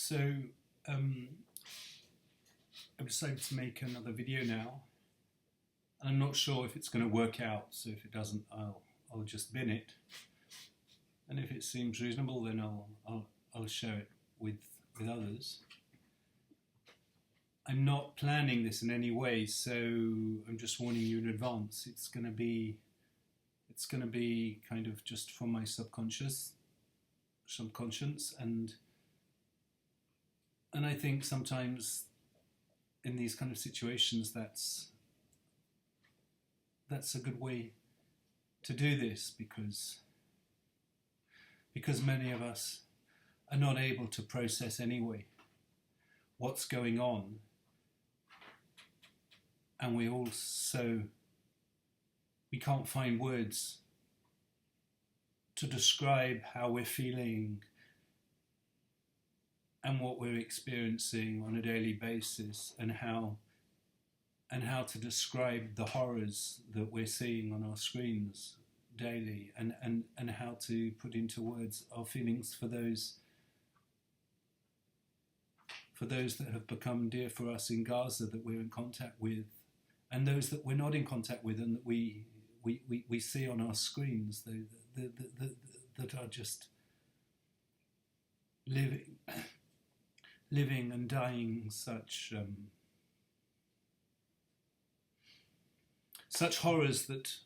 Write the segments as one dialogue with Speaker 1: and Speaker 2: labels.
Speaker 1: So I've decided to make another video now. I'm not sure if it's going to work out, so if it doesn't, I'll just bin it. And if it seems reasonable, then I'll share it with others. I'm not planning this in any way, so I'm just warning you in advance. It's going to be kind of just from my subconscious, and I think sometimes in these kind of situations that's a good way to do this, because many of us are not able to process anyway what's going on, and we can't find words to describe how we're feeling and what we're experiencing on a daily basis, and how to describe the horrors that we're seeing on our screens daily, and how to put into words our feelings for those that have become dear for us in Gaza, that we're in contact with, and those that we're not in contact with and that we see on our screens, that are just living and dying such horrors that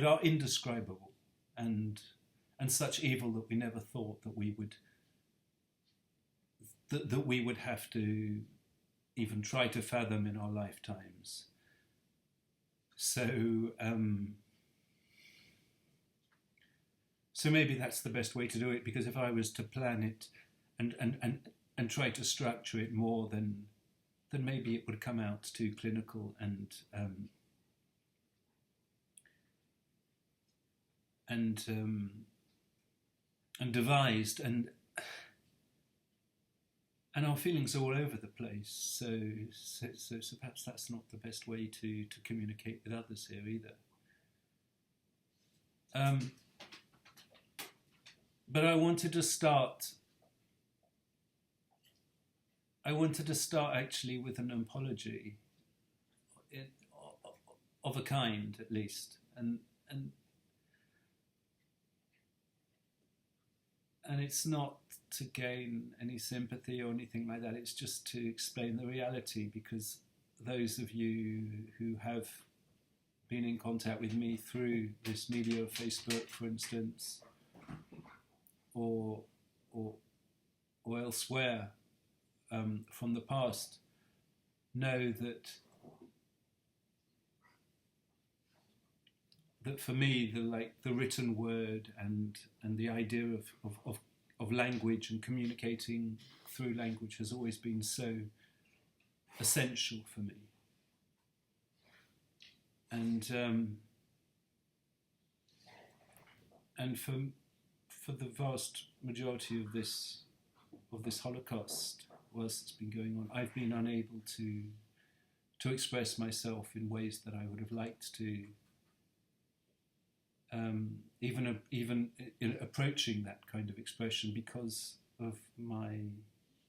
Speaker 1: are indescribable, and such evil that we never thought that we would have to even try to fathom in our lifetimes. So maybe that's the best way to do it, because if I was to plan it and try to structure it more, then maybe it would come out too clinical and devised, and our feelings are all over the place. So perhaps that's not the best way to communicate with others here either. But I wanted to start actually with an apology of a kind, at least, and it's not to gain any sympathy or anything like that. It's just to explain the reality, because those of you who have been in contact with me through this media of Facebook, for instance, or elsewhere from the past, know that for me the written word and the idea of language and communicating through language has always been so essential for me. And for the vast majority of this Holocaust, whilst it's been going on, I've been unable to express myself in ways that I would have liked to, even in approaching that kind of expression, because of my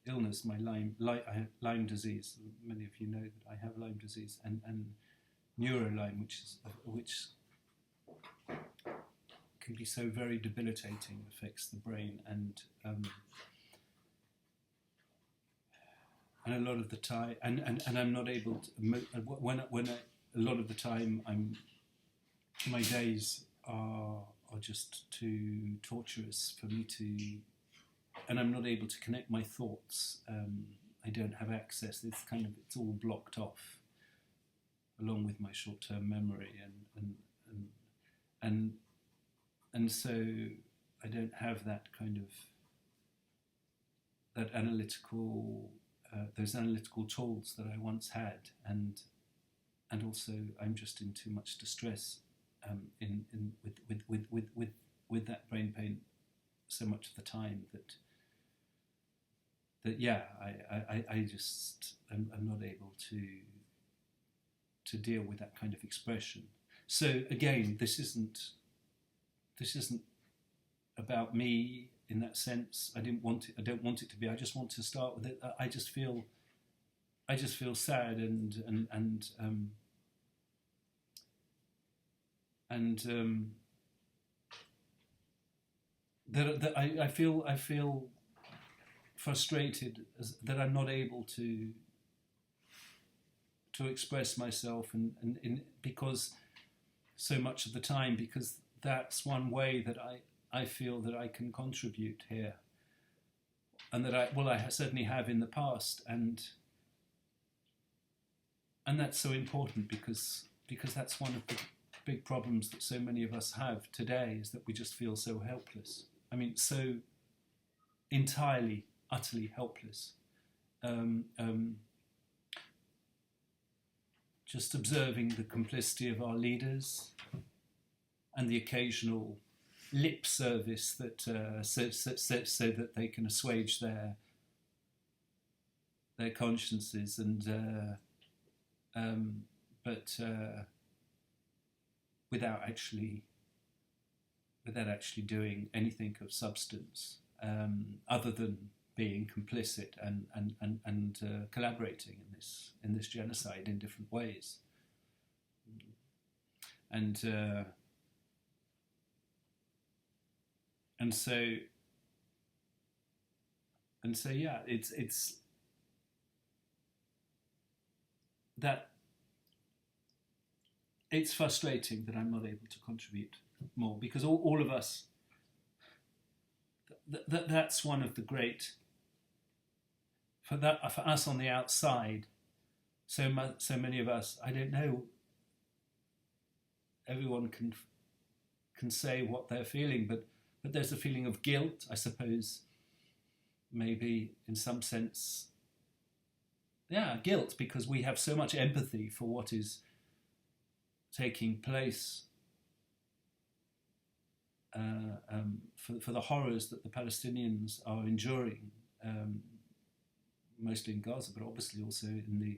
Speaker 1: illness, I have Lyme disease. Many of you know that I have Lyme disease, and neuro-Lyme, which can be so very debilitating, affects the brain, and a lot of the time, and I'm not able to, when a lot of the time my days are just too torturous for me to, and I'm not able to connect my thoughts. I don't have access. It's all blocked off, along with my short-term memory, and so I don't have that kind of those analytical tools that I once had, and also I'm just in too much distress with that brain pain so much of the time that I just am not able to deal with that kind of expression. So again, this isn't about me. in that sense. I didn't want it. I don't want it to be. I just want to start with it. I just feel sad that I feel frustrated that I'm not able to express myself and because so much of the time, because that's one way that I feel that I can contribute here, and that I certainly have in the past, and that's so important because that's one of the big problems that so many of us have today, is that we just feel so helpless. I mean, so entirely, utterly helpless. Just observing the complicity of our leaders and the occasional lip service that so that they can assuage their consciences, but without actually doing anything of substance, other than being complicit and collaborating in this genocide in different ways, and so yeah, it's that it's frustrating that I'm not able to contribute more, because all of us, that's one of the great, for us on the outside, so many of us, I don't know, everyone can say what they're feeling, but there's a feeling of guilt, I suppose, maybe in some sense, guilt, because we have so much empathy for what is taking place, for the horrors that the Palestinians are enduring, mostly in Gaza, but obviously also in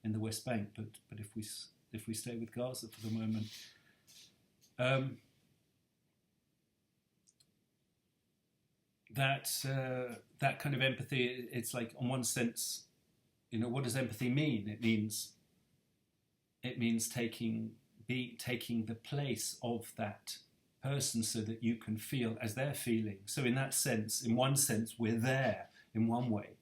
Speaker 1: the West Bank. But if we stay with Gaza for the moment, that kind of empathy, it's like, on one sense, what does empathy mean? It means taking the place of that person, so that you can feel as they're feeling. So in that sense, in one sense, we're there in one way,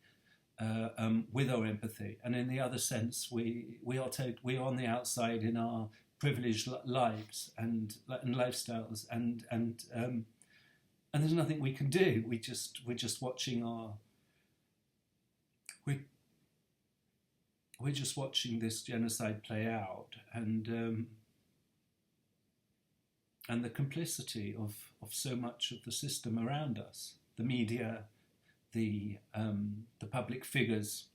Speaker 1: with our empathy, and in the other sense, we are on the outside in our privileged lives and lifestyles, and there's nothing we can do. We're just watching we're just watching this genocide play out, and the complicity of so much of the system around us, the media, the public figures,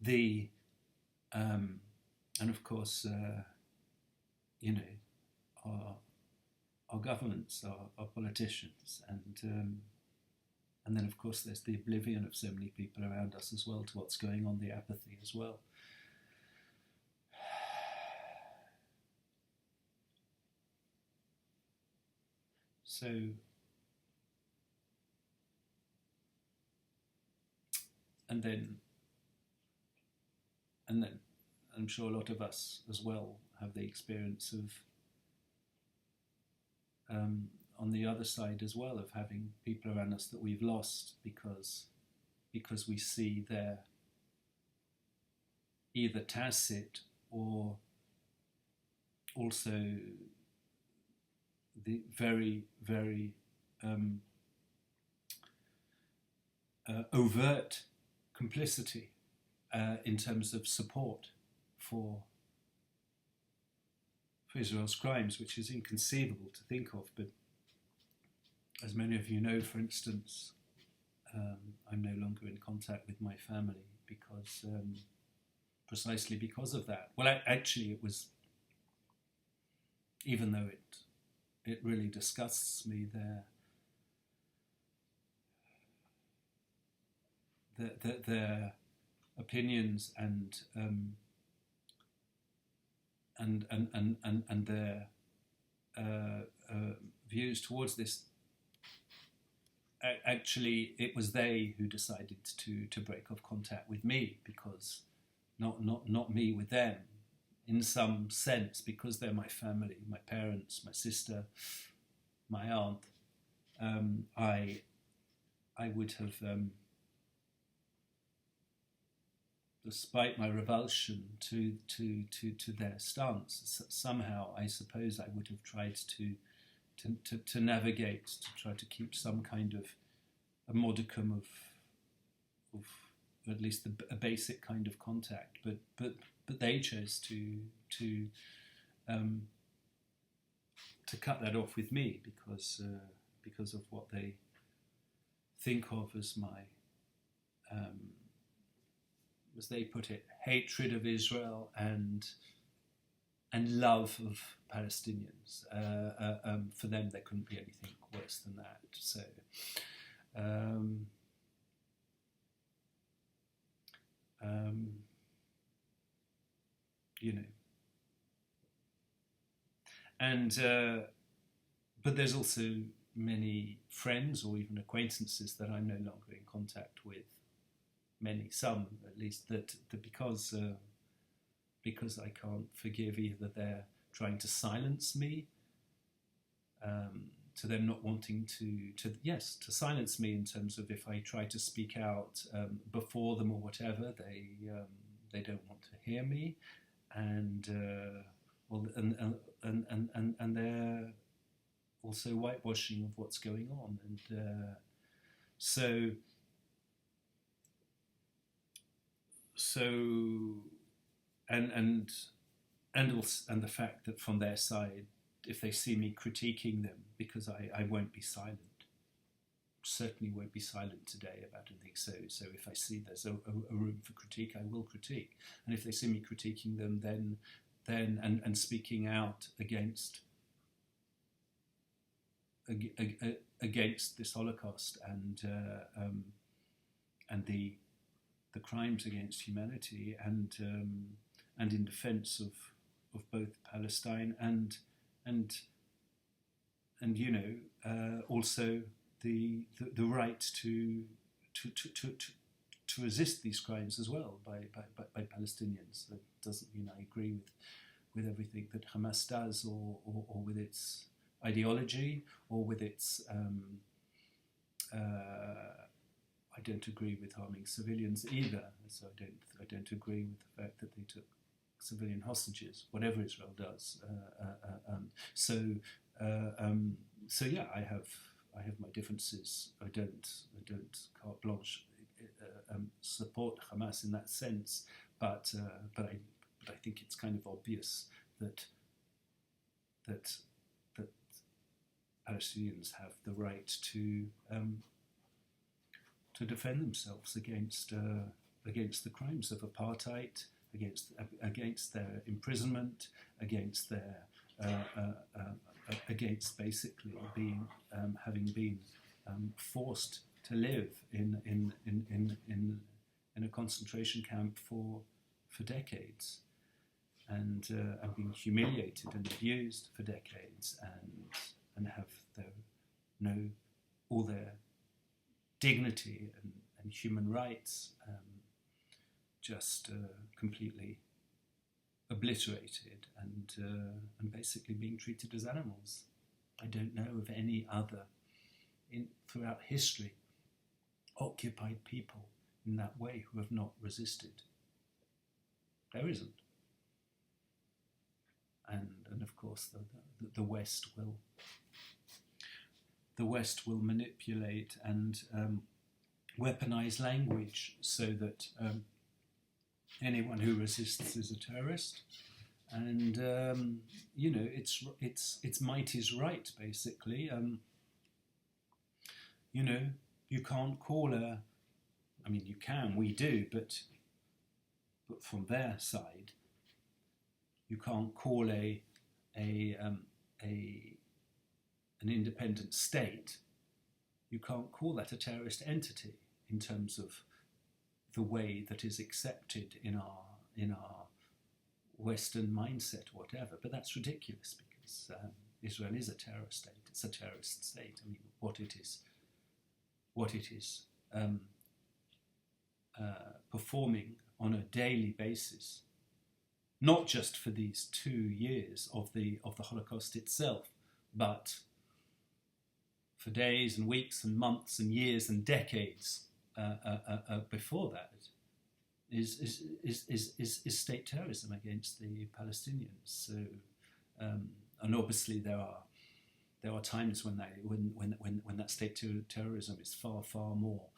Speaker 1: and of course, our governments, our politicians, and then of course there's the oblivion of so many people around us as well to what's going on, the apathy as well. So, and then I'm sure a lot of us as well have the experience of, on the other side as well, of having people around us that we've lost because we see their either tacit or also the very, very overt complicity in terms of support for Israel's crimes, which is inconceivable to think of. But as many of you know, for instance, I'm no longer in contact with my family because precisely because of that. Well, actually, it was, even though it really disgusts me, their opinions and their views towards this actually, it was they who decided to break off contact with me, because not me with them, in some sense, because they're my family, my parents, my sister, my aunt. I would have, despite my revulsion to their stance, somehow I suppose I would have tried to navigate, to try to keep some kind of a modicum of at least a basic kind of contact. But they chose to cut that off with me, because of what they think of as my, as they put it, hatred of Israel and love of Palestinians. For them, there couldn't be anything worse than that. So, you know, and but there's also many friends or even acquaintances that I'm no longer in contact with. Some at least, that because I can't forgive either their trying to silence me, to them not wanting to silence me in terms of if I try to speak out before them or whatever, they don't want to hear me, and and they're also whitewashing of what's going on, and so and the fact that from their side, if they see me critiquing them, because I won't be silent, certainly won't be silent today about anything. So if I see there's a room for critique, I will critique, and if they see me critiquing them, then and speaking out against this Holocaust and the crimes against humanity, and in defence of both Palestine and also the right to resist these crimes as well by Palestinians. That doesn't mean I agree with everything that Hamas does, or with its ideology, or with its I don't agree with harming civilians either. So I don't agree with the fact that they took civilian hostages, whatever Israel does. So yeah, I have my differences. I don't carte blanche support Hamas in that sense, but I think it's kind of obvious that Palestinians have the right to defend themselves against the crimes of apartheid, against their imprisonment, against their against basically having been forced to live in a concentration camp for decades, and being humiliated and abused for decades, and have all their dignity and human rights just completely obliterated, and basically being treated as animals. I don't know of any other throughout history occupied people in that way who have not resisted. There isn't. And of course the West will manipulate and weaponize language so that anyone who resists is a terrorist, and it's might is right, basically. You can't call you can, we do, but from their side, you can't call an independent state, you can't call that a terrorist entity in terms of the way that is accepted in our Western mindset, or whatever. But that's ridiculous, because Israel is a terror state. It's a terrorist state. I mean, what it is what it is performing on a daily basis, not just for these 2 years of the Holocaust itself, but for days and weeks and months and years and decades before that, is state terrorism against the Palestinians. So, and obviously there are times when that state terrorism is far more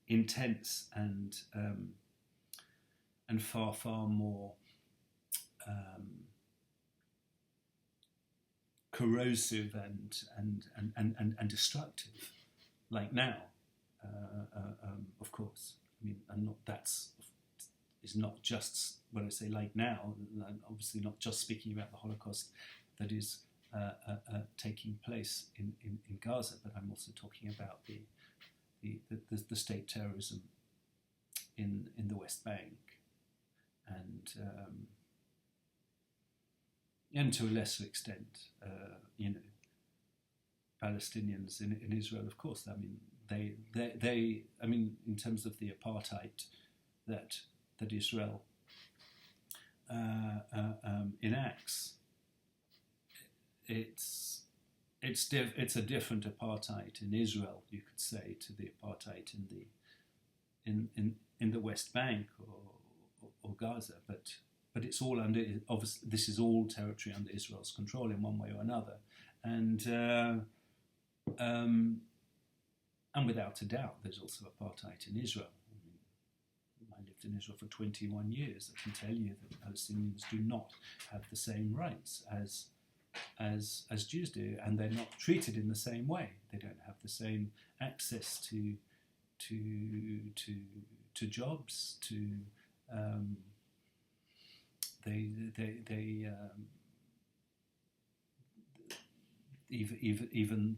Speaker 1: intense and far more corrosive and destructive, like now, of course. I mean, is not just when I say like now. I'm obviously not just speaking about the Holocaust that is taking place in Gaza, but I'm also talking about the state terrorism in the West Bank, and to a lesser extent, Palestinians in Israel, of course. I mean, they I mean, in terms of the apartheid that Israel enacts, it's a different apartheid in Israel, you could say, to the apartheid in the West Bank or Gaza, but it's all under, obviously this is all territory under Israel's control in one way or another, and without a doubt there's also apartheid in Israel. I lived in Israel for 21 years. I can tell you that Palestinians do not have the same rights as Jews do, and they're not treated in the same way. They don't have the same access to jobs, to even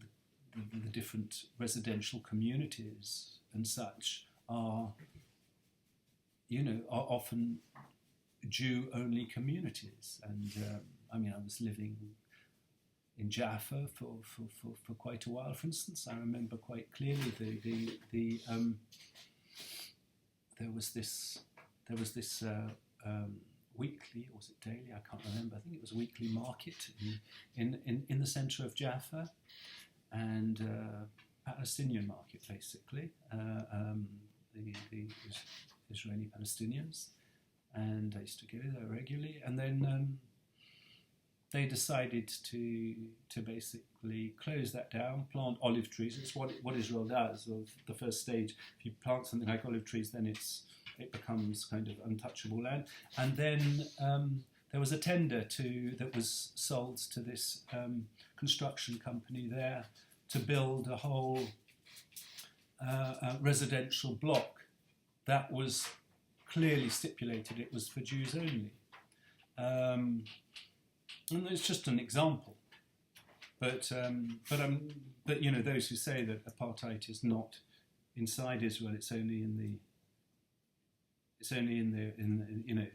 Speaker 1: the different residential communities and such are often Jew-only communities. And I mean, I was living in Jaffa for quite a while. For instance, I remember quite clearly there was this weekly, or was it daily? I can't remember. I think it was a weekly market in the centre of Jaffa, and Palestinian market basically. The Israeli Palestinians, and I used to go there regularly, and then they decided to basically close that down, plant olive trees. It's what Israel does. Of the first stage, if you plant something like olive trees, then it becomes kind of untouchable land. And then there was a tender that was sold to this construction company there to build a whole residential block that was clearly stipulated it was for Jews only. And it's just an example. But those who say that apartheid is not inside Israel, it's only in the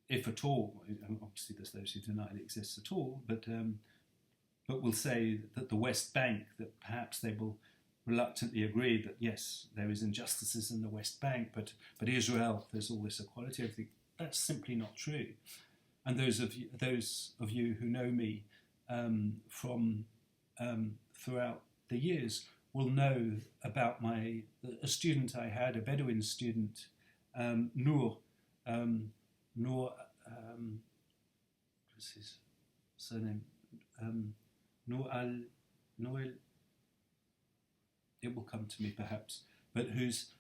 Speaker 1: if at all. Obviously, there's those who deny it exists at all, but will say that the West Bank, that perhaps they will reluctantly agree that yes, there is injustices in the West Bank, but Israel, there's all this equality, everything. That's simply not true. And those of you who know me from throughout the years will know about a student I had, a Bedouin student, Noor. What's his surname? Noel. It will come to me perhaps, but who's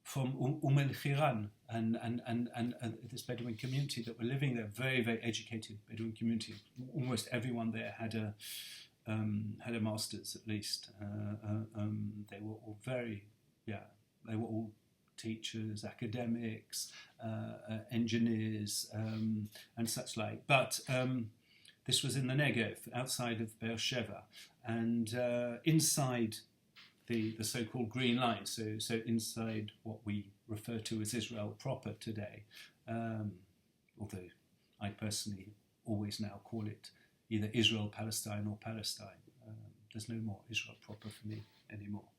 Speaker 1: from el-Khiran and this Bedouin community that were living there, very, very educated Bedouin community. Almost everyone there had a master's at least. They were all they were all teachers, academics, engineers, and such like. But this was in the Negev, outside of Beersheba, and inside the so-called Green Line, so inside what we refer to as Israel proper today, although I personally always now call it either Israel, Palestine, or Palestine. there's no more Israel proper for me anymore.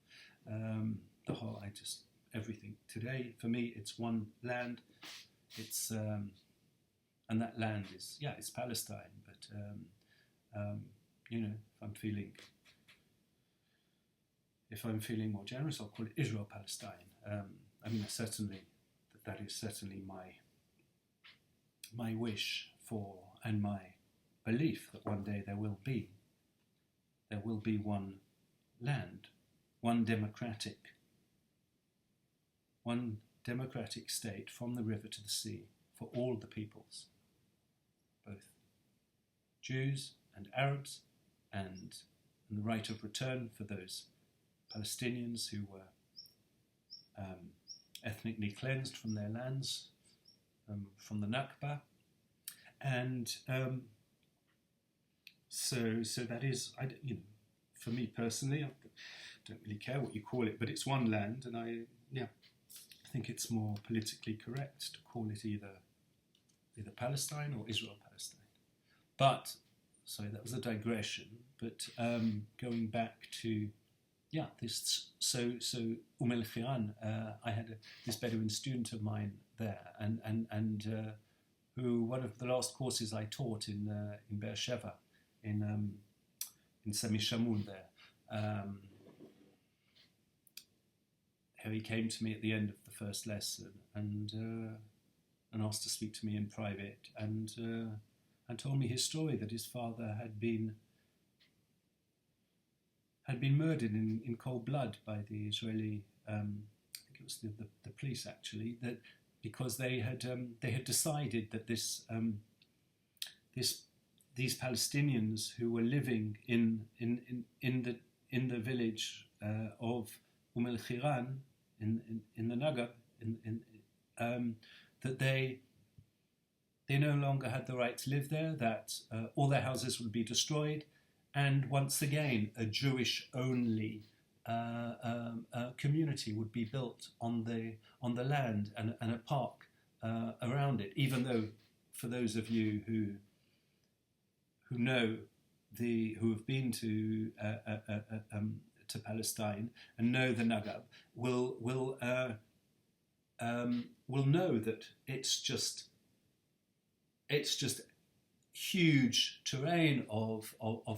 Speaker 1: Everything today for me, it's one land. It's and that land is it's Palestine. But if I'm feeling more generous, I'll call it Israel Palestine. Certainly that is certainly my wish for, and my belief that one day there will be one land, one democratic state from the river to the sea for all the peoples, both Jews and Arabs, and the right of return for those Palestinians who were ethnically cleansed from their lands, from the Nakba, and so that is, for me personally, I don't really care what you call it, but it's one land, and I think it's more politically correct to call it either Palestine or Israel Palestine. But sorry, that was a digression. But going back to this. So El-Khiran, I had this Bedouin student of mine there, and who one of the last courses I taught in Beersheba, in Semi Shamoun there. He came to me at the end of the first lesson and asked to speak to me in private, and told me his story, that his father had been murdered in cold blood by the Israeli, I think it was the police actually, that because they had decided that these Palestinians who were living in the village of El-Khiran in the Negev, that they no longer had the right to live there, that all their houses would be destroyed, and once again a Jewish-only community would be built on the land, and a park around it. Even though, for those of you who who have been to Palestine and know the Negev, will know that it's just huge terrain of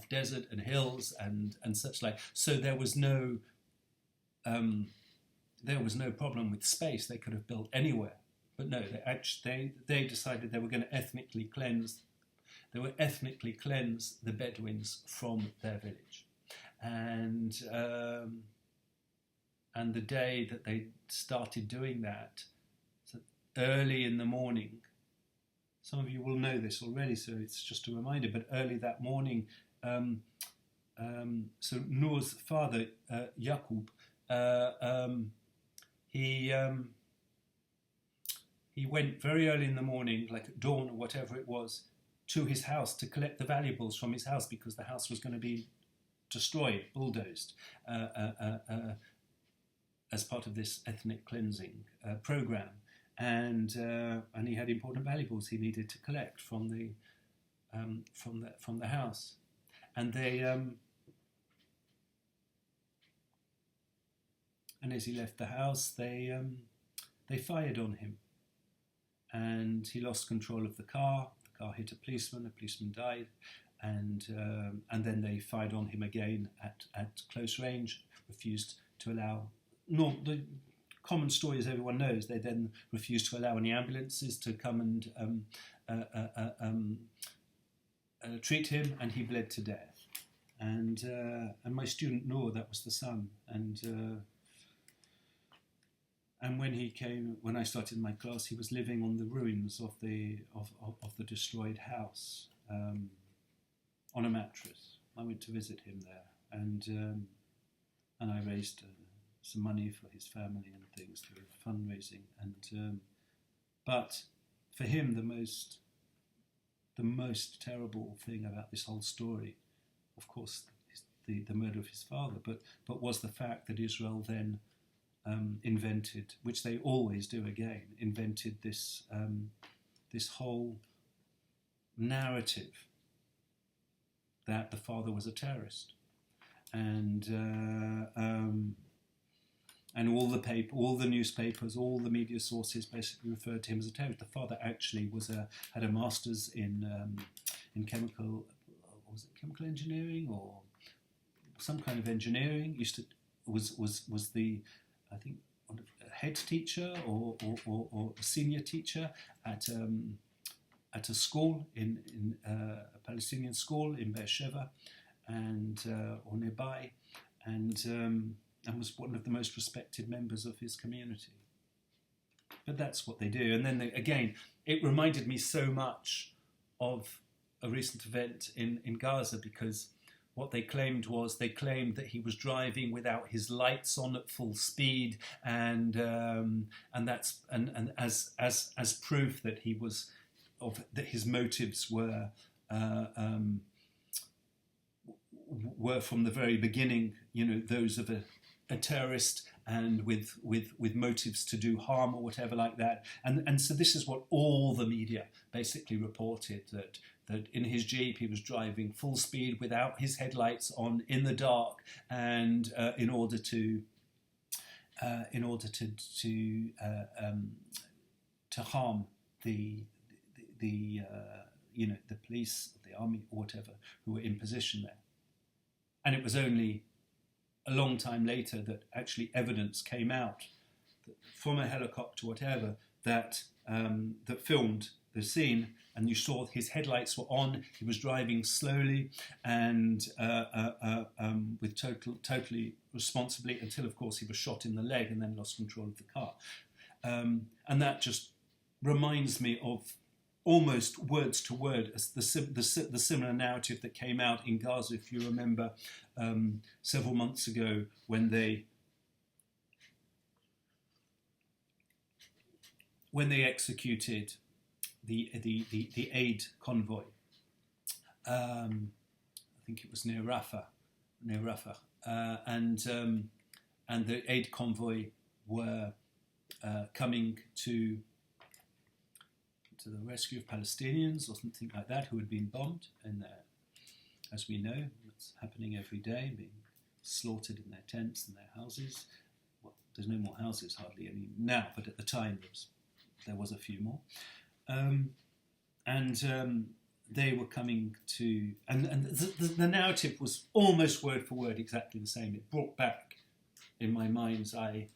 Speaker 1: desert and hills and such like. So there was no problem with space. They could have built anywhere, but no, they decided they were going to ethnically cleanse. They would ethnically cleanse the Bedouins from their village, and the day that they started doing that, so early in the morning. Some of you will know this already, so it's just a reminder. But early that morning, so Noor's father, Yaqub, he went very early in the morning, like at dawn or whatever it was, to his house to collect the valuables from his house, because the house was going to be destroyed, bulldozed, as part of this ethnic cleansing program. And he had important valuables he needed to collect from the house, and they and as he left the house, they fired on him, and he lost control of the car. The car hit a policeman died, and then they fired on him again at close range. Refused to allow the common story, as everyone knows. They then refused to allow any ambulances to come and treat him, and he bled to death. And my student Noor, that was the son, and when I started my class, he was living on the ruins of the destroyed house, on a mattress. I went to visit him there, and I raised some money for his family and things through fundraising, and but for him the most terrible thing about this whole story, of course, is the murder of his father, but was the fact that Israel then invented, which they always do again, invented this whole narrative that the father was a terrorist. and all the newspapers, all the media sources basically referred to him as a terrorist. The father actually had a master's in chemical, was it chemical engineering or some kind of engineering? Was the, I think, a head teacher or a senior teacher at a school in a Palestinian school in Beersheba or nearby, and was one of the most respected members of his community. But that's what they do. And then again, it reminded me so much of a recent event in Gaza, because what they claimed that he was driving without his lights on at full speed, and as proof that that his motives were from the very beginning, those of a terrorist, and with motives to do harm or whatever like that. And so this is what all the media basically reported, that in his Jeep he was driving full speed without his headlights on in the dark, and in order to harm the police, the army, or whatever, who were in position there. And it was only a long time later that actually evidence came out from a helicopter, whatever, that filmed the scene, and you saw his headlights were on. He was driving slowly and with totally responsibly, until, of course, he was shot in the leg and then lost control of the car. And that just reminds me of, almost words to word, as the similar narrative that came out in Gaza, if you remember, several months ago, when they executed the aid convoy. I think it was near Rafah, and the aid convoy were coming to the rescue of Palestinians or something like that, who had been bombed, and as we know, it's happening every day, being slaughtered in their tents and their houses. Well, there's no more houses hardly any now, but at the time there was a few more, and they were coming to, and the narrative was almost word for word exactly the same. It brought back in my mind's eye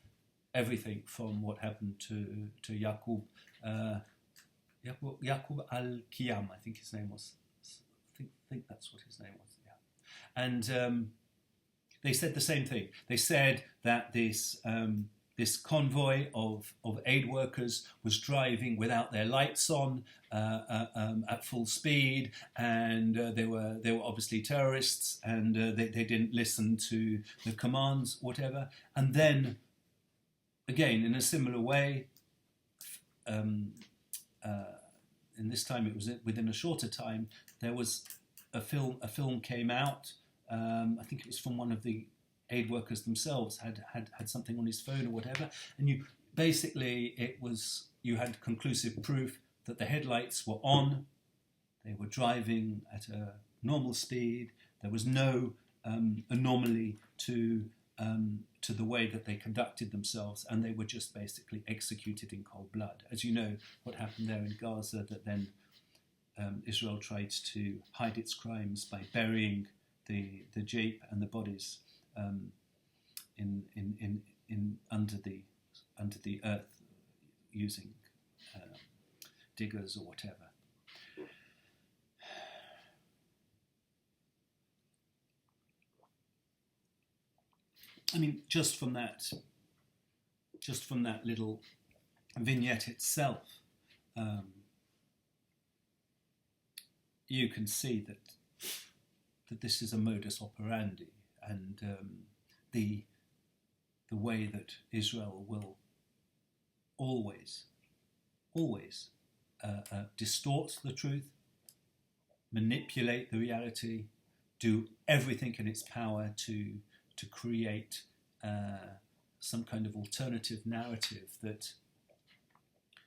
Speaker 1: everything from what happened to Yaqub al-Qiyam, I think his name was. I think that's what his name was. Yeah, and they said the same thing. They said that this convoy of aid workers was driving without their lights on at full speed, and they were obviously terrorists, and they didn't listen to the commands, whatever. And then, again, in a similar way, and this time it was within a shorter time, there was a film came out. I think it was from one of the aid workers themselves, had something on his phone or whatever, and you had conclusive proof that the headlights were on. They were driving at a normal speed. There was no anomaly to the way that they conducted themselves, and they were just basically executed in cold blood. As you know, what happened there in Gaza, that then Israel tried to hide its crimes by burying the jeep and the bodies under the earth, using diggers or whatever. I mean, just from that little vignette itself, you can see that this is a modus operandi, and the way that Israel will always distort the truth, manipulate the reality, do everything in its power to create some kind of alternative narrative that,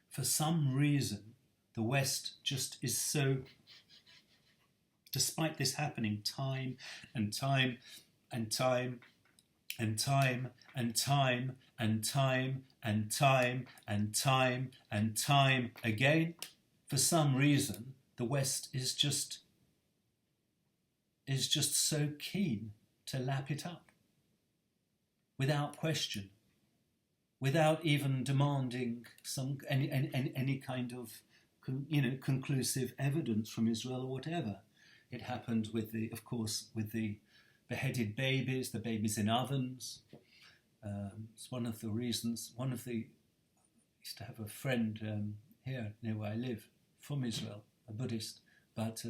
Speaker 1: for some reason, the West just is so, despite this happening time and time and time and time and time and time and time and time and time again, for some reason, the West is just so keen to lap it up without question, without even demanding any kind of conclusive evidence from Israel or whatever. It happened with the beheaded babies, the babies in ovens. It's one of the reasons. I used to have a friend here near where I live from Israel, a Buddhist, but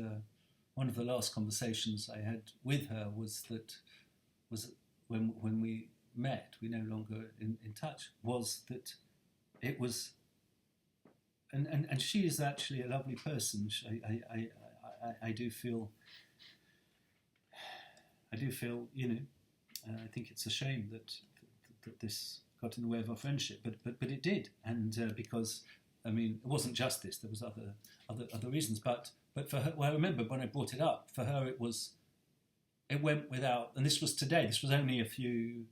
Speaker 1: one of the last conversations I had with her was when we met, we no longer in touch, was that it was, and she is actually a lovely person. I do feel, I think it's a shame that this got in the way of our friendship, but it did, and because it wasn't just this. There was other reasons, but for her, well, I remember when I brought it up. For her, it went without, and this was today. This was only a few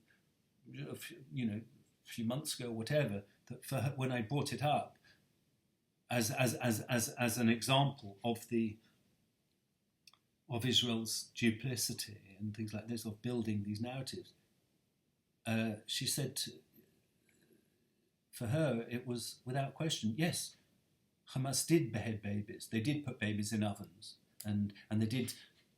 Speaker 1: months ago, or whatever. That for her, when I brought it up as an example of Israel's duplicity and things like this, of building these narratives, she said, for her, it was without question, yes, Hamas did behead babies. They did put babies in ovens, and they did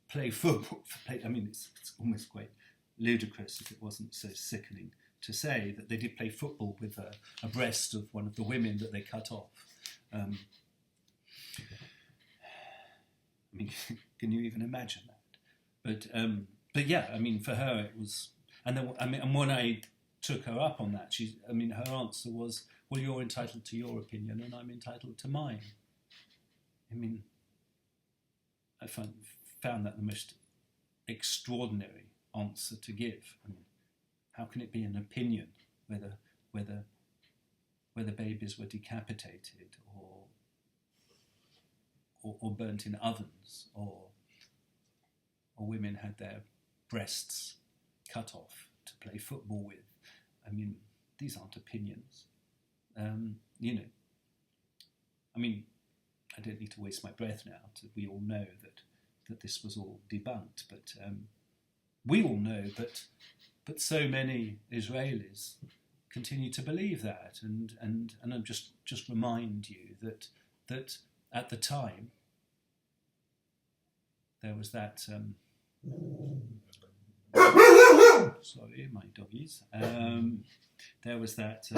Speaker 1: play football. It's almost quite ludicrous if it wasn't so sickening to say that they did play football with a breast of one of the women that they cut off. Can you even imagine that? But yeah, for her it was, and then and when I took her up on that, her answer was, well, you're entitled to your opinion and I'm entitled to mine. I found that the most extraordinary answer to give. How can it be an opinion whether babies were decapitated or burnt in ovens, or women had their breasts cut off to play football with? These aren't opinions. I don't need to waste my breath now. We all know that this was all debunked, but we all know that so many Israelis continue to believe that, and I'm just remind you that at the time there was that. Sorry, my doggies. There was that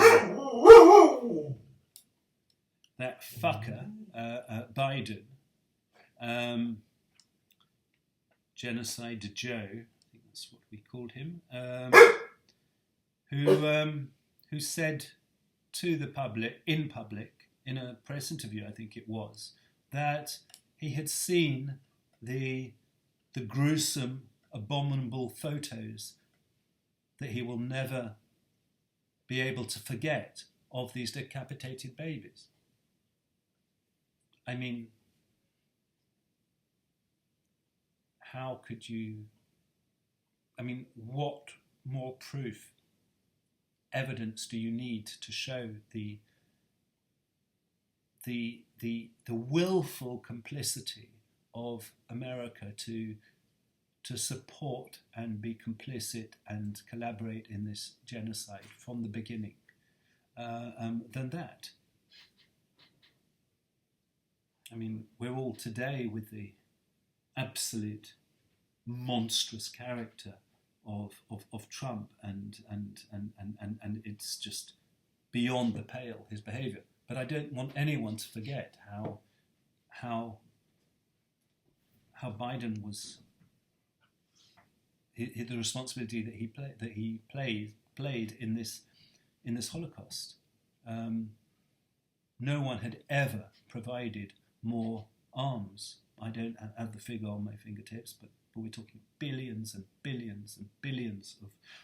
Speaker 1: that fucker Biden, Genocide Joe, I think that's what we called him, who said to the public, in a press interview, I think it was, that he had seen the gruesome, abominable photos that he will never be able to forget of these decapitated babies. How could you? What more proof, evidence do you need to show the willful complicity of America to support and be complicit and collaborate in this genocide from the beginning, than that? We're all today with the absolute monstrous character of Trump, and it's just beyond the pale, his behaviour. But I don't want anyone to forget how Biden was, the responsibility that he played in this Holocaust. No one had ever provided more arms. I don't have the figure on my fingertips, but we're talking billions and billions and billions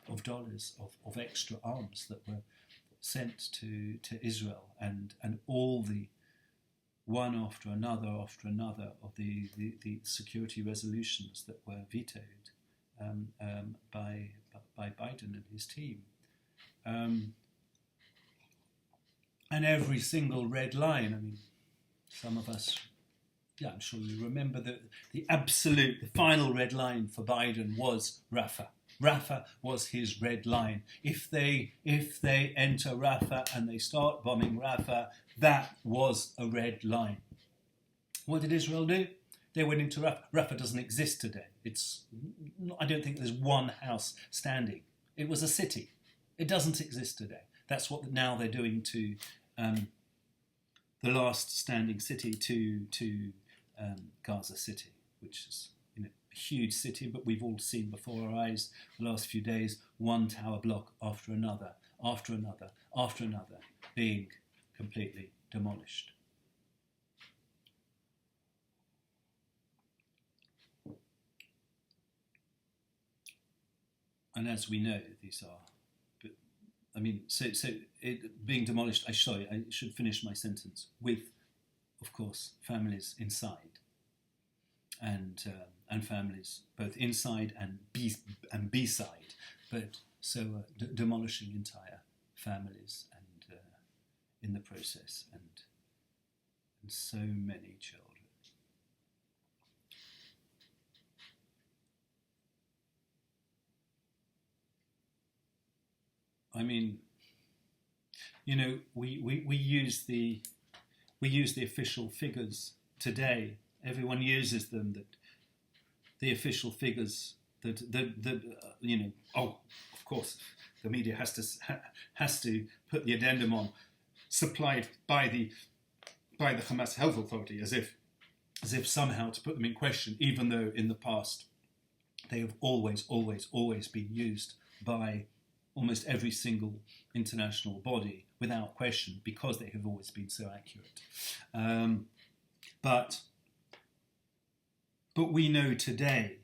Speaker 1: of dollars of extra arms that were sent to Israel, and all the one after another of the security resolutions that were vetoed by Biden and his team. And every single red line, I mean, some of us, yeah, I'm sure you remember the final red line for Biden was Rafah. Rafah was his red line. If they enter Rafah and they start bombing Rafah, that was a red line. What did Israel do? They went into Rafah. Rafah doesn't exist today. I don't think there's one house standing. It was a city. It doesn't exist today. That's what now they're doing to the last standing city, to Gaza City, which is a huge city, but we've all seen before our eyes the last few days one tower block after another, after another, after another, being completely demolished. And as we know, these are, being demolished, I should finish my sentence with, of course, families inside, and families both inside and beside, but so demolishing entire families, and in the process, and so many children. I mean, we use the official figures today. Everyone uses them. That the official figures that of course, the media has to put the addendum on, supplied by the Hamas Health Authority, as if somehow to put them in question, even though in the past they have always been used by almost every single international body without question, because they have always been so accurate. But we know today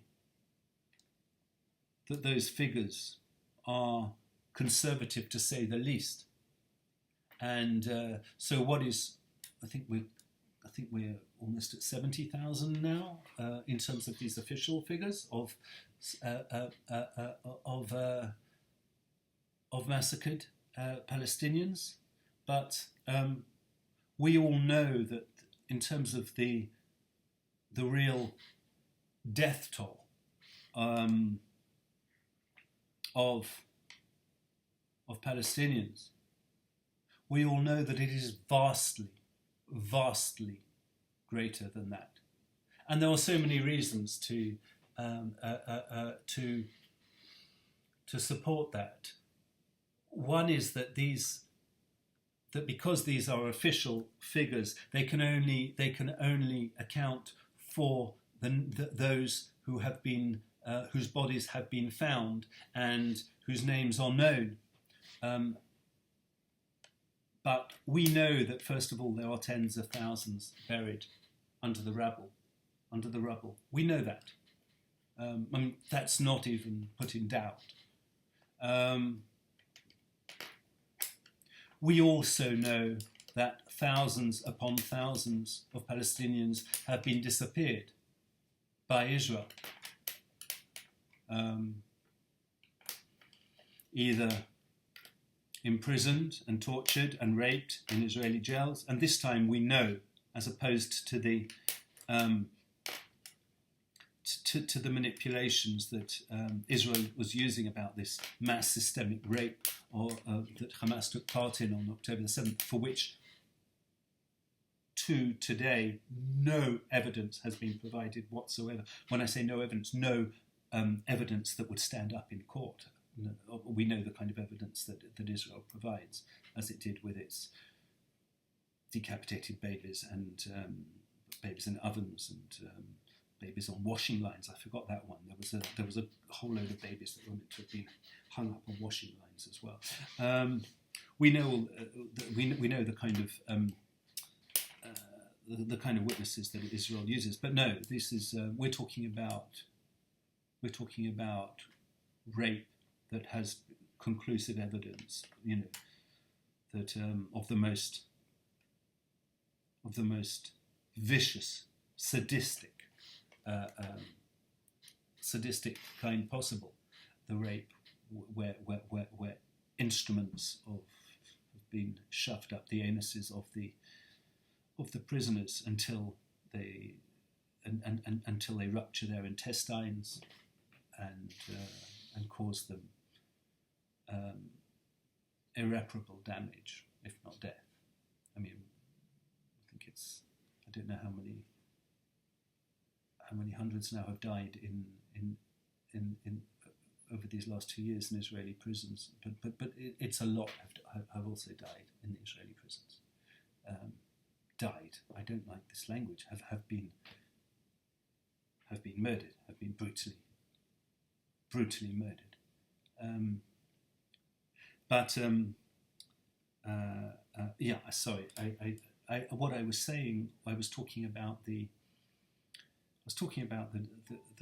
Speaker 1: that those figures are conservative, to say the least. And so what is, I think we're almost at 70,000 now in terms of these official figures of massacred Palestinians, but we all know that in terms of the real death toll of Palestinians, we all know that it is vastly greater than that, and there are so many reasons to support that. One is that because these are official figures, they can only account for those who have been whose bodies have been found and whose names are known. But we know that, first of all, there are tens of thousands buried under the rubble. We know that. That's not even put in doubt. We also know that thousands upon thousands of Palestinians have been disappeared by Israel, either imprisoned and tortured and raped in Israeli jails, and this time we know, as opposed to the to the manipulations that Israel was using about this mass systemic rape that Hamas took part in on October the 7th, for which to today no evidence has been provided whatsoever. When I say no evidence, no evidence that would stand up in court. We know the kind of evidence that Israel provides, as it did with its decapitated babies and babies in ovens and babies on washing lines. I forgot that one. There was a whole load of babies that were meant to have been hung up on washing lines as well. We know the kind of the kind of witnesses that Israel uses. But no, this is we're talking about rape that has conclusive evidence, that of the most vicious, sadistic sadistic kind possible. The rape, where instruments have been shoved up the anuses of the prisoners until they until they rupture their intestines and cause them irreparable damage, if not death. I mean, I think I don't know how many hundreds now have died in over these last 2 years in Israeli prisons, but it's a lot have also died in the Israeli prisons. Died. I don't like this language. Have been murdered. Have been brutally murdered. Sorry. What I was saying, I was talking about the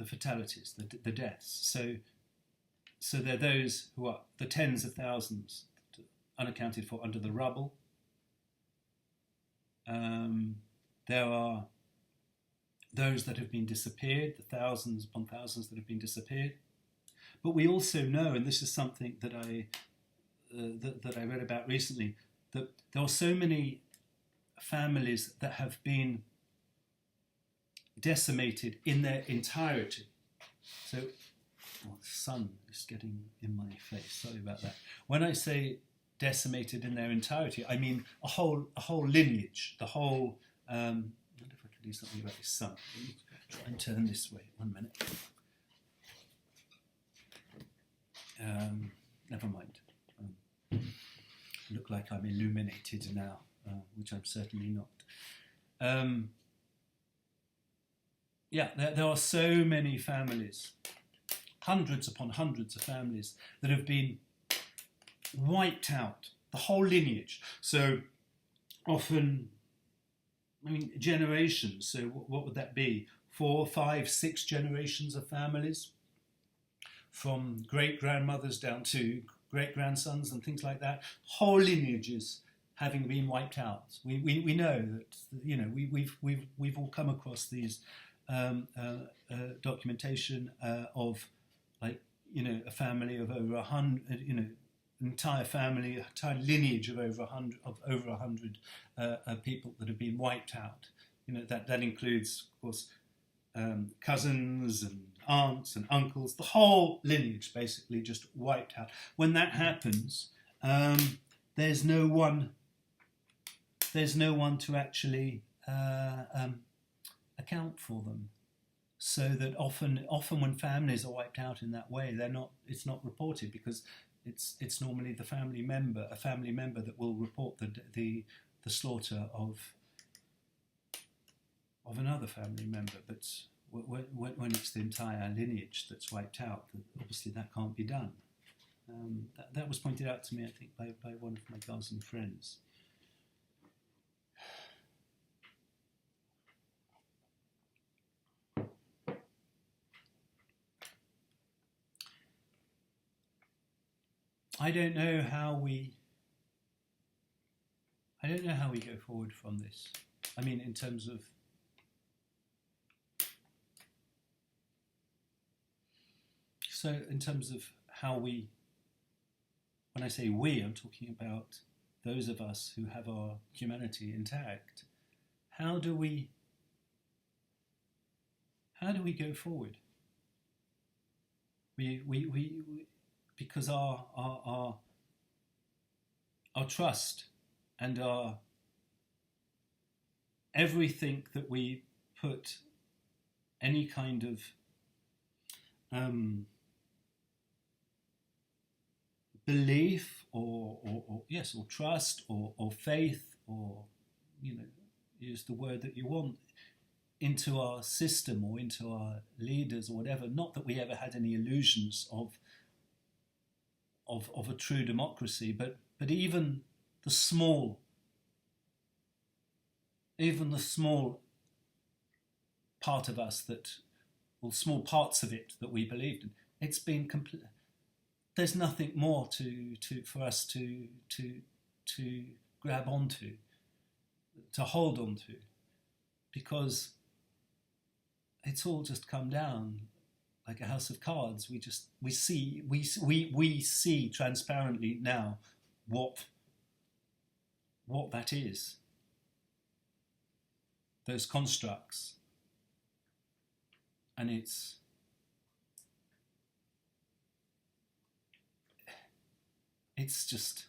Speaker 1: fatalities, the deaths. So there are those who are the tens of thousands unaccounted for under the rubble. There are those that have been disappeared, the thousands upon thousands that have been disappeared. But we also know, and this is something that I read about recently, that there are so many families that have been decimated in their entirety. So, the sun is getting in my face. Sorry about that. When I say decimated in their entirety, I mean a whole lineage. The whole. I wonder if I could do something about this sun. Let me try and turn this way. 1 minute. Never mind. I look like I'm illuminated now, which I'm certainly not. There are so many families, hundreds upon hundreds of families that have been wiped out, the whole lineage. So often, generations. So what would that be? 4, 5, 6 generations of families, from great-grandmothers down to great-grandsons and things like that. Whole lineages having been wiped out. We know that we've all come across these documentation of a family of over 100, entire family, a entire lineage of over 100 people that have been wiped out. That includes, of course, cousins and aunts and uncles. The whole lineage basically just wiped out. When that happens, there's no one to actually account for them. So that often when families are wiped out in that way, it's not reported, because it's normally a family member that will report the slaughter of another family member. But when it's the entire lineage that's wiped out, obviously that can't be done. That was pointed out to me, I think, by one of my Gazan friends. I don't know how we go forward from this. I mean, in terms of how we, when I say we, I'm talking about those of us who have our humanity intact. How do we go forward? Because our trust and our everything that we put any kind of belief or trust or faith, or use the word that you want, into our system or into our leaders or whatever. Not that we ever had any illusions of a true democracy, but even the small part of us small parts of it that we believed in, it's been complete. There's nothing more for us to grab onto, to hold onto, because it's all just come down. like a house of cards. We see transparently now what that is. Those constructs, and it's just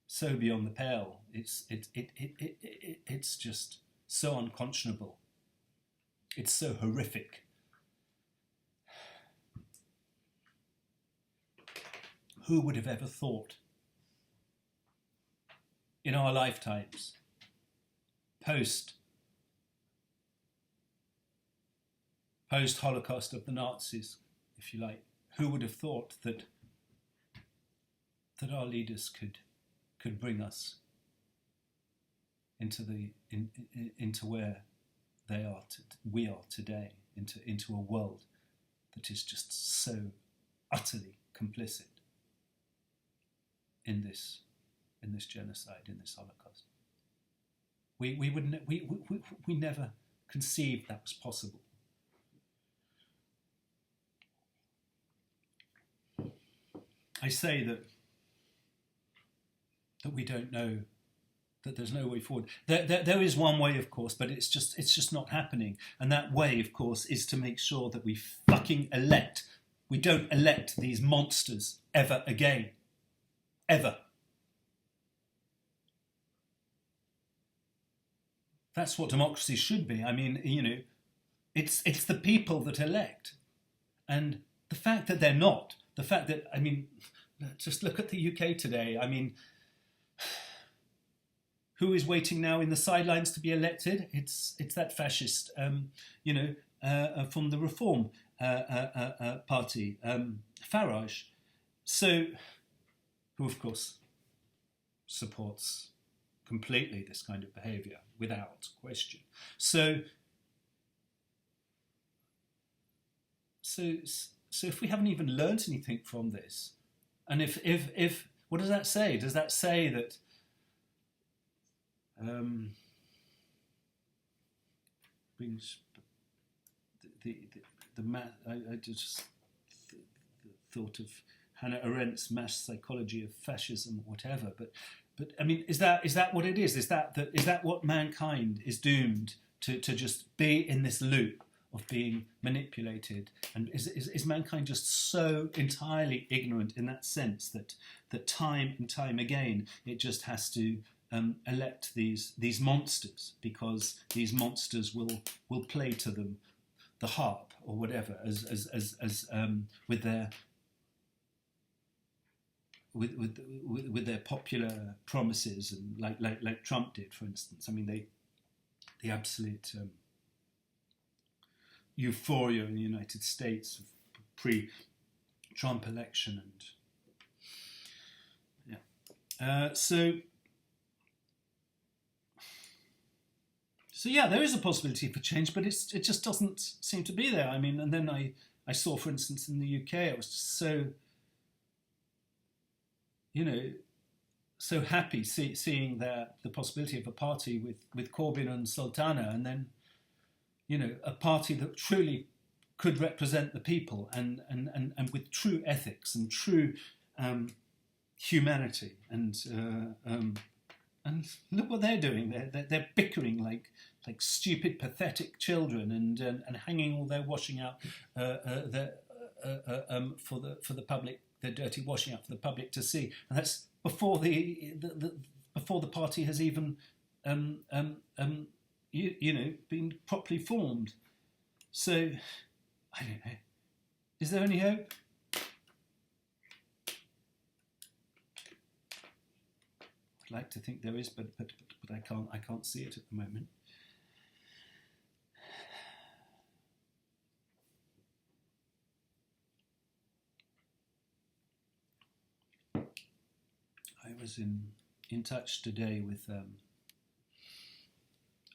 Speaker 1: so beyond the pale. It's just so unconscionable. It's so horrific. Who would have ever thought in our lifetimes, post-Holocaust of the Nazis, if you like, who would have thought that our leaders could bring us into where we are today, into a world that is just so utterly complicit in this genocide, in this Holocaust. We never conceived that was possible. I say that we don't know, that there's no way forward. There is one way, of course, but it's just not happening. And that way, of course, is to make sure that we fucking elect. We don't elect these monsters ever again. Ever. That's what democracy should be. I mean, you know, it's the people that elect. And the fact that they're not, the fact that, I mean, just look at the UK today. I mean, who is waiting now in the sidelines to be elected? It's that fascist, from the Reform Party, Farage. So, who of course supports completely this kind of behaviour without question. So if we haven't even learnt anything from this, and if what does that say? Does that say that brings I just thought of Hannah Arendt's mass psychology of fascism or whatever, but I mean, is that what it is? Is that what mankind is doomed to just be in this loop of being manipulated? And is mankind just so entirely ignorant in that sense that time and time again it just has to elect these monsters, because these monsters will play to them the harp or whatever as with their popular promises, and like Trump did, for instance. I mean, the absolute euphoria in the United States of pre-Trump election, and So yeah, there is a possibility for change, but it just doesn't seem to be there. I mean, and then I saw, for instance, in the UK, I was just so, so happy seeing the possibility of a party with Corbyn and Sultana, and then, a party that truly could represent the people and with true ethics and true humanity, and look what they're doing. They're bickering like stupid, pathetic children, and hanging all their washing out for the public, their dirty washing out for the public to see, and that's before the party has even been properly formed. So I don't know. Is there any hope? I'd like to think there is, but I can't see it at the moment. I was in touch today with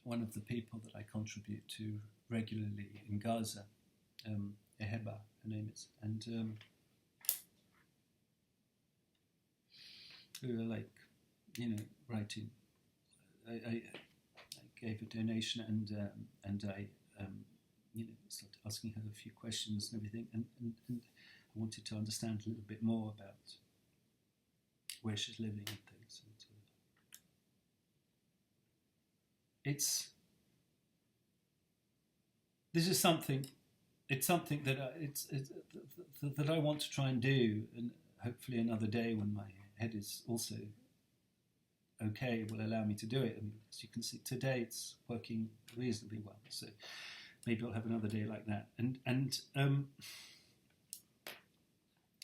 Speaker 1: one of the people that I contribute to regularly in Gaza, Eheba, her name is, and who are writing. I gave a donation, and I started asking her a few questions and everything, and I wanted to understand a little bit more about where she's living and things. And this is something. It's something that that I want to try and do, and hopefully another day when my head is also okay will allow me to do it. And as you can see today, it's working reasonably well. So maybe I'll have another day like that. And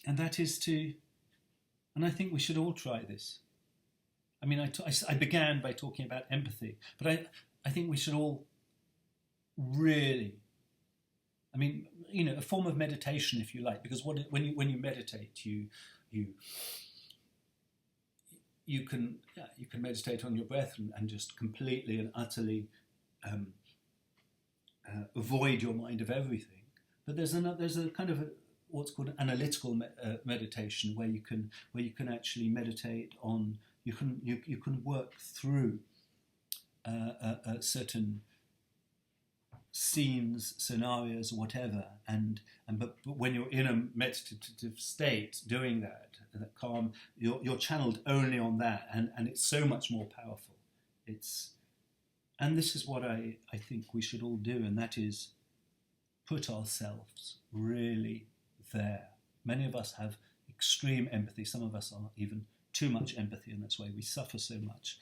Speaker 1: that is to, and I think we should all try this. I mean, I began by talking about empathy, but I think we should all really, I mean, a form of meditation, if you like, because when you meditate, you can meditate on your breath and just completely and utterly avoid your mind of everything. But there's a kind of what's called analytical meditation, where you can actually meditate on, you can work through certain scenes, scenarios, whatever, but when you're in a meditative state, doing that calm, you're channeled only on that, and it's so much more powerful. And this is what I think we should all do, and that is put ourselves really there. Many of us have extreme empathy. Some of us are even too much empathy, and that's why we suffer so much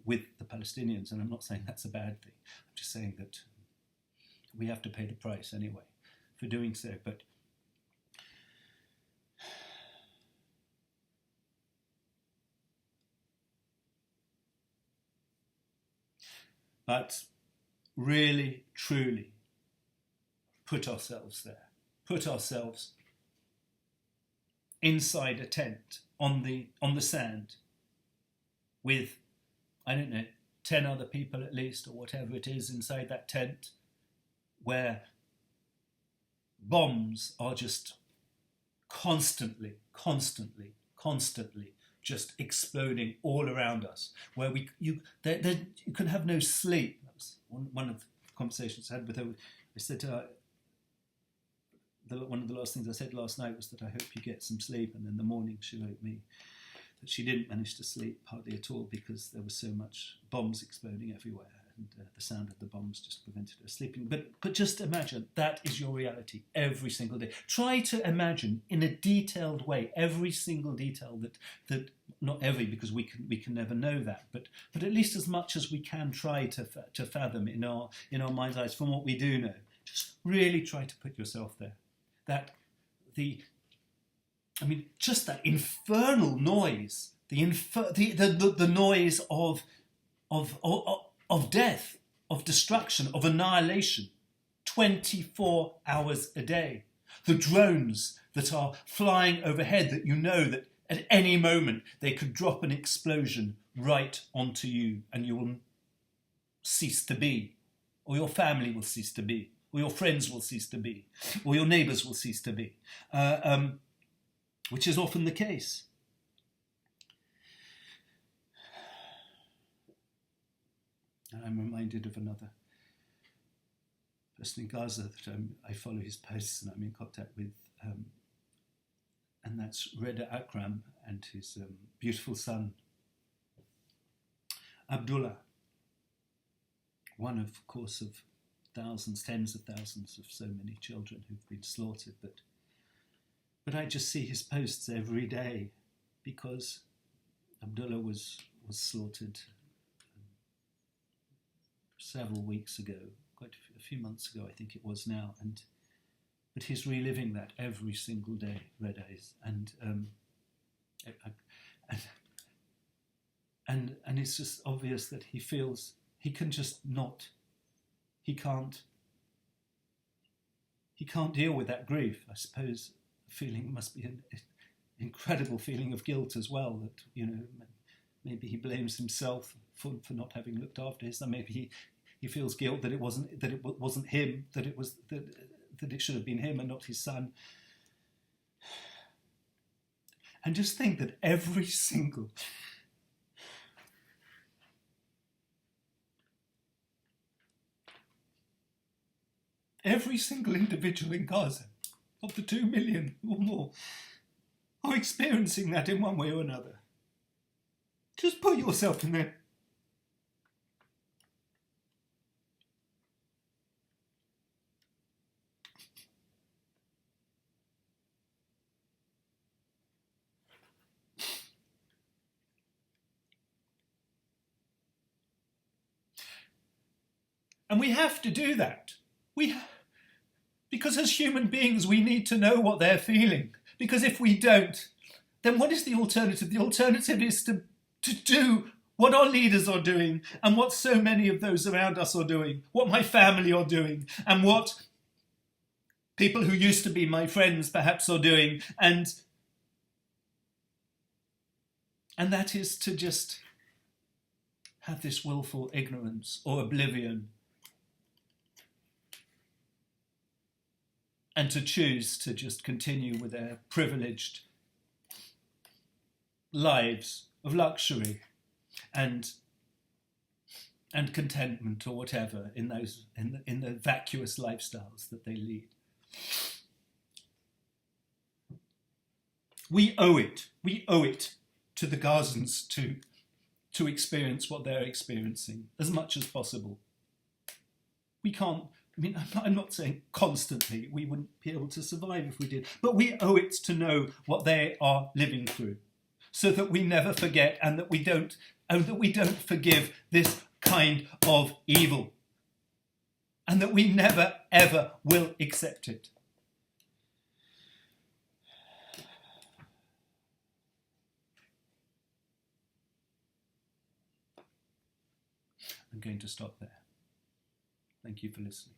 Speaker 1: with the Palestinians. And I'm not saying that's a bad thing. I'm just saying that we have to pay the price anyway for doing so. But really, truly, put ourselves there. Put ourselves inside a tent on the sand with, I don't know, 10 other people at least, or whatever it is inside that tent, where bombs are just constantly just exploding all around us, where you can have no sleep. That was one of the conversations I had with her. I said to her, one of the last things I said last night was that I hope you get some sleep, and in the morning she wrote me that she didn't manage to sleep hardly at all because there was so much bombs exploding everywhere, and the sound of the bombs just prevented her sleeping. But just imagine that is your reality every single day. Try to imagine in a detailed way every single detail that not every, because we can never know that, but at least as much as we can try to fathom in our mind's eyes from what we do know. Just really try to put yourself there. Just that infernal noise, the noise of death, of destruction, of annihilation, 24 hours a day. The drones that are flying overhead, that you know that at any moment they could drop an explosion right onto you, and you will cease to be, or your family will cease to be, or your friends will cease to be, or your neighbours will cease to be, which is often the case. And I'm reminded of another person in Gaza that I follow his posts and I'm in contact with, and that's Reda Akram and his beautiful son, Abdullah. One, of course, of thousands, tens of thousands of so many children who've been slaughtered. But I just see his posts every day, because Abdullah was slaughtered several weeks ago, quite a few months ago, I think it was now, but he's reliving that every single day, Reda is, and it's just obvious that he feels he can just not, he can't deal with that grief. I suppose the feeling must be an incredible feeling of guilt as well, that, maybe he blames himself for not having looked after his son. Maybe he feels guilt that it wasn't him, that it should have been him and not his son. And just think that every single every single individual in Gaza, of the 2 million or more, are experiencing that in one way or another. Just put yourself in there. And we have to do that. Because as human beings, we need to know what they're feeling. Because if we don't, then what is the alternative? The alternative is to do what our leaders are doing and what so many of those around us are doing, what my family are doing, and what people who used to be my friends perhaps are doing. And that is to just have this willful ignorance or oblivion, and to choose to just continue with their privileged lives of luxury and contentment or whatever in the vacuous lifestyles that they lead. We owe it to the Gazans to experience what they're experiencing as much as possible. We can't. I mean, I'm not saying constantly. We wouldn't be able to survive if we did. But we owe it to know what they are living through, so that we never forget and that we don't forgive this kind of evil, and that we never ever will accept it. I'm going to stop there. Thank you for listening.